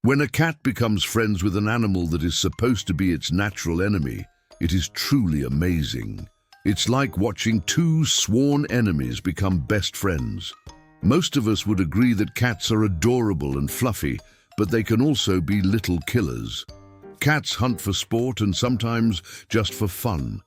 When a cat becomes friends with an animal that is supposed to be its natural enemy, it is truly amazing. It's like watching two sworn enemies become best friends. Most of us would agree that cats are adorable and fluffy, but they can also be little killers. Cats hunt for sport and sometimes just for fun.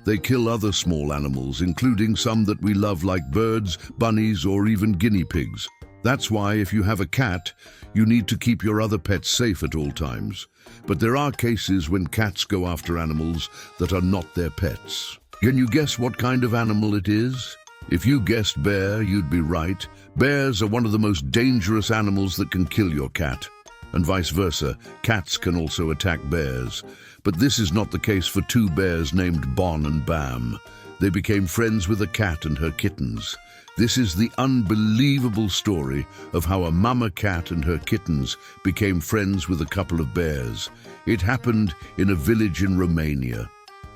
They kill other small animals, including some that we love like birds, bunnies, or even guinea pigs. That's why if you have a cat, you need to keep your other pets safe at all times. But there are cases when cats go after animals that are not their pets. Can you guess what kind of animal it is? If you guessed bear, you'd be right. Bears are one of the most dangerous animals that can kill your cat. And vice versa, cats can also attack bears. But this is not the case for two bears named Bon and Bam. They became friends with a cat and her kittens. This is the unbelievable story of how a mama cat and her kittens became friends with a couple of bears. It happened in a village in Romania.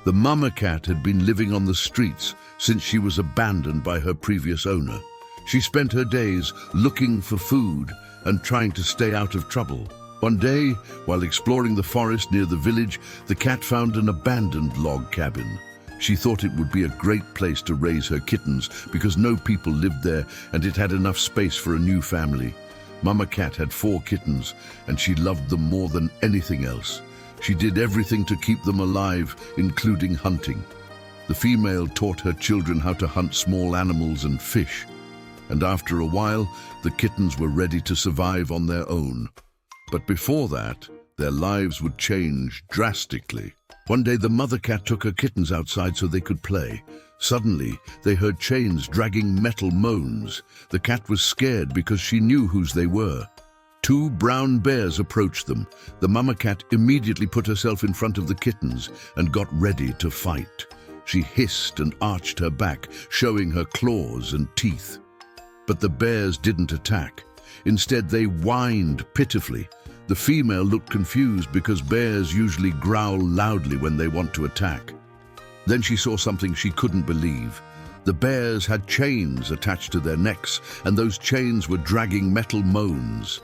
The mama cat had been living on the streets since she was abandoned by her previous owner. She spent her days looking for food and trying to stay out of trouble. One day, while exploring the forest near the village, the cat found an abandoned log cabin. She thought it would be a great place to raise her kittens because no people lived there and it had enough space for a new family. Mama Cat had 4 kittens and she loved them more than anything else. She did everything to keep them alive, including hunting. The female taught her children how to hunt small animals and fish. And after a while, the kittens were ready to survive on their own. But before that, their lives would change drastically. One day, the mother cat took her kittens outside so they could play. Suddenly, they heard chains dragging metal moans. The cat was scared because she knew whose they were. 2 brown bears approached them. The mama cat immediately put herself in front of the kittens and got ready to fight. She hissed and arched her back, showing her claws and teeth. But the bears didn't attack. Instead, they whined pitifully. The female looked confused because bears usually growl loudly when they want to attack. Then she saw something she couldn't believe. The bears had chains attached to their necks, and those chains were dragging metal moans.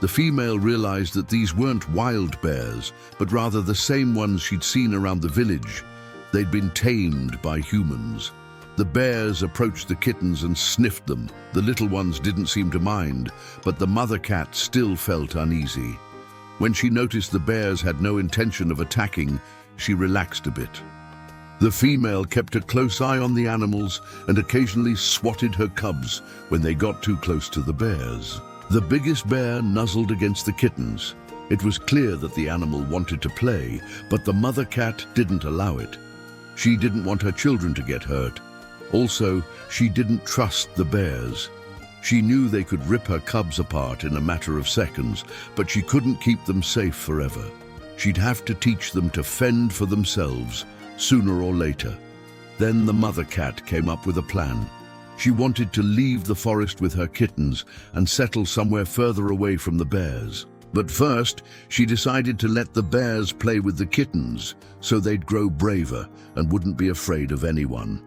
The female realized that these weren't wild bears, but rather the same ones she'd seen around the village. They'd been tamed by humans. The bears approached the kittens and sniffed them. The little ones didn't seem to mind, but the mother cat still felt uneasy. When she noticed the bears had no intention of attacking, she relaxed a bit. The female kept a close eye on the animals and occasionally swatted her cubs when they got too close to the bears. The biggest bear nuzzled against the kittens. It was clear that the animal wanted to play, but the mother cat didn't allow it. She didn't want her children to get hurt. Also, she didn't trust the bears. She knew they could rip her cubs apart in a matter of seconds, but she couldn't keep them safe forever. She'd have to teach them to fend for themselves, sooner or later. Then the mother cat came up with a plan. She wanted to leave the forest with her kittens and settle somewhere further away from the bears. But first, she decided to let the bears play with the kittens so they'd grow braver and wouldn't be afraid of anyone.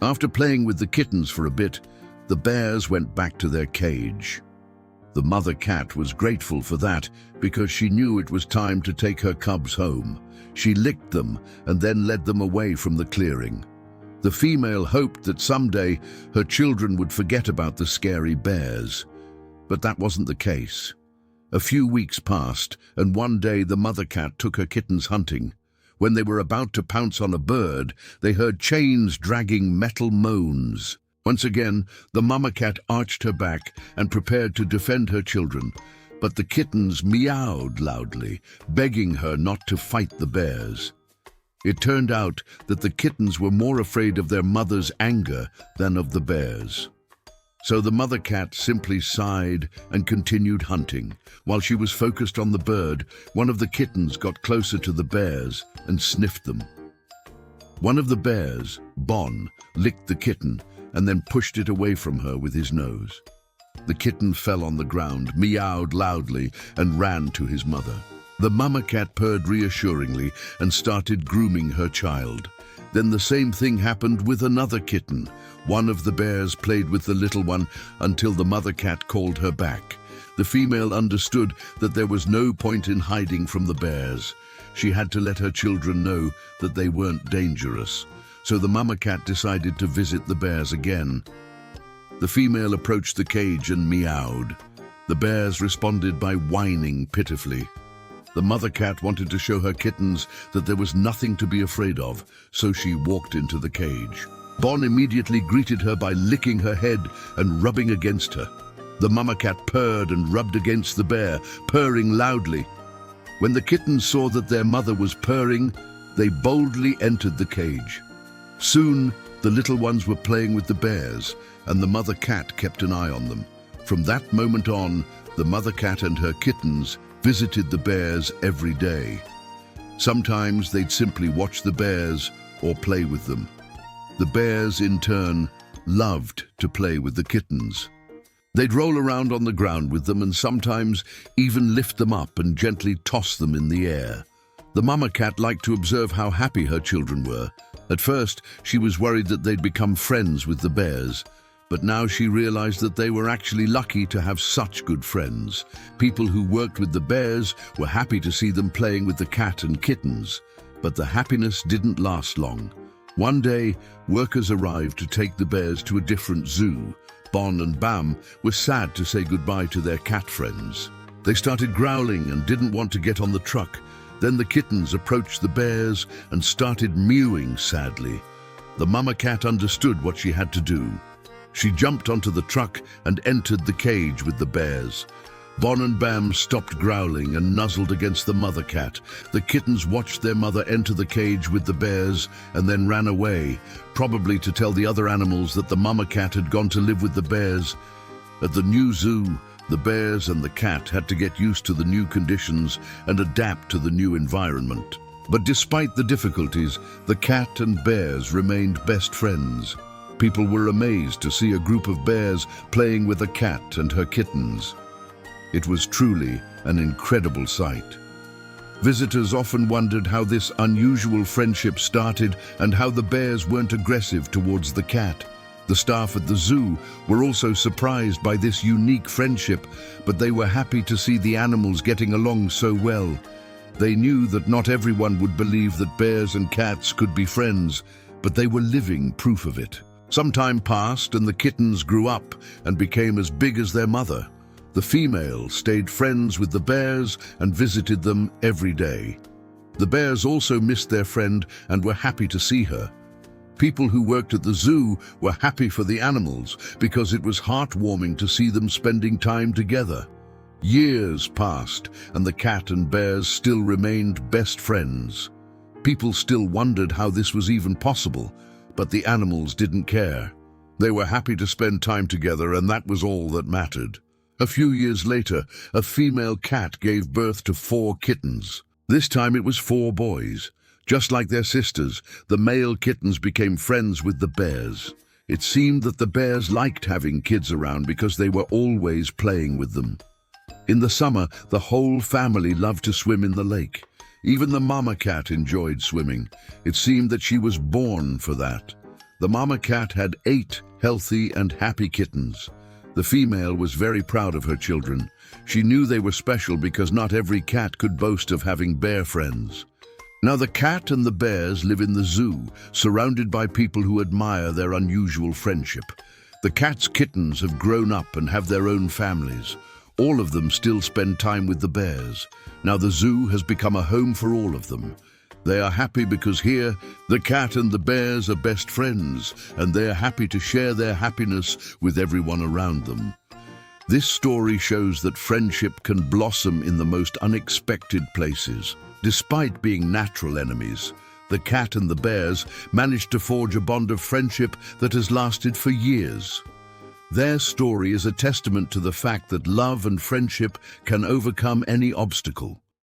After playing with the kittens for a bit, the bears went back to their cage. The mother cat was grateful for that because she knew it was time to take her cubs home. She licked them and then led them away from the clearing. The female hoped that someday her children would forget about the scary bears. But that wasn't the case. A few weeks passed, and one day the mother cat took her kittens hunting. When they were about to pounce on a bird, they heard chains dragging metal moans. Once again, the mama cat arched her back and prepared to defend her children, but the kittens meowed loudly, begging her not to fight the bears. It turned out that the kittens were more afraid of their mother's anger than of the bears. So the mother cat simply sighed and continued hunting. While she was focused on the bird, one of the kittens got closer to the bears and sniffed them. One of the bears, Bon, licked the kitten and then pushed it away from her with his nose. The kitten fell on the ground, meowed loudly, and ran to his mother. The mama cat purred reassuringly and started grooming her child. Then the same thing happened with another kitten. One of the bears played with the little one until the mother cat called her back. The female understood that there was no point in hiding from the bears. She had to let her children know that they weren't dangerous. So the mama cat decided to visit the bears again. The female approached the cage and meowed. The bears responded by whining pitifully. The mother cat wanted to show her kittens that there was nothing to be afraid of, so she walked into the cage. Bon immediately greeted her by licking her head and rubbing against her. The mama cat purred and rubbed against the bear, purring loudly. When the kittens saw that their mother was purring, they boldly entered the cage. Soon, the little ones were playing with the bears, and the mother cat kept an eye on them. From that moment on, the mother cat and her kittens visited the bears every day. Sometimes they'd simply watch the bears or play with them. The bears, in turn, loved to play with the kittens. They'd roll around on the ground with them and sometimes even lift them up and gently toss them in the air. The mama cat liked to observe how happy her children were. At first, she was worried that they'd become friends with the bears, but now she realized that they were actually lucky to have such good friends. People who worked with the bears were happy to see them playing with the cat and kittens, but the happiness didn't last long. One day, workers arrived to take the bears to a different zoo. Bon and Bam were sad to say goodbye to their cat friends. They started growling and didn't want to get on the truck. Then the kittens approached the bears and started mewing sadly. The mama cat understood what she had to do. She jumped onto the truck and entered the cage with the bears. Bon and Bam stopped growling and nuzzled against the mother cat. The kittens watched their mother enter the cage with the bears and then ran away, probably to tell the other animals that the mama cat had gone to live with the bears. At the new zoo, the bears and the cat had to get used to the new conditions and adapt to the new environment. But despite the difficulties, the cat and bears remained best friends. People were amazed to see a group of bears playing with a cat and her kittens. It was truly an incredible sight. Visitors often wondered how this unusual friendship started and how the bears weren't aggressive towards the cat. The staff at the zoo were also surprised by this unique friendship, but they were happy to see the animals getting along so well. They knew that not everyone would believe that bears and cats could be friends, but they were living proof of it. Some time passed and the kittens grew up and became as big as their mother. The female stayed friends with the bears and visited them every day. The bears also missed their friend and were happy to see her. People who worked at the zoo were happy for the animals because it was heartwarming to see them spending time together. Years passed and the cat and bears still remained best friends. People still wondered how this was even possible, but the animals didn't care. They were happy to spend time together, and that was all that mattered. A few years later, a female cat gave birth to 4 kittens. This time it was 4 boys. Just like their sisters, the male kittens became friends with the bears. It seemed that the bears liked having kids around because they were always playing with them. In the summer, the whole family loved to swim in the lake. Even the mama cat enjoyed swimming. It seemed that she was born for that. The mama cat had 8 healthy and happy kittens. The female was very proud of her children. She knew they were special because not every cat could boast of having bear friends. Now the cat and the bears live in the zoo, surrounded by people who admire their unusual friendship. The cat's kittens have grown up and have their own families. All of them still spend time with the bears. Now the zoo has become a home for all of them. They are happy because here, the cat and the bears are best friends, and they are happy to share their happiness with everyone around them. This story shows that friendship can blossom in the most unexpected places. Despite being natural enemies, the cat and the bears managed to forge a bond of friendship that has lasted for years. Their story is a testament to the fact that love and friendship can overcome any obstacle.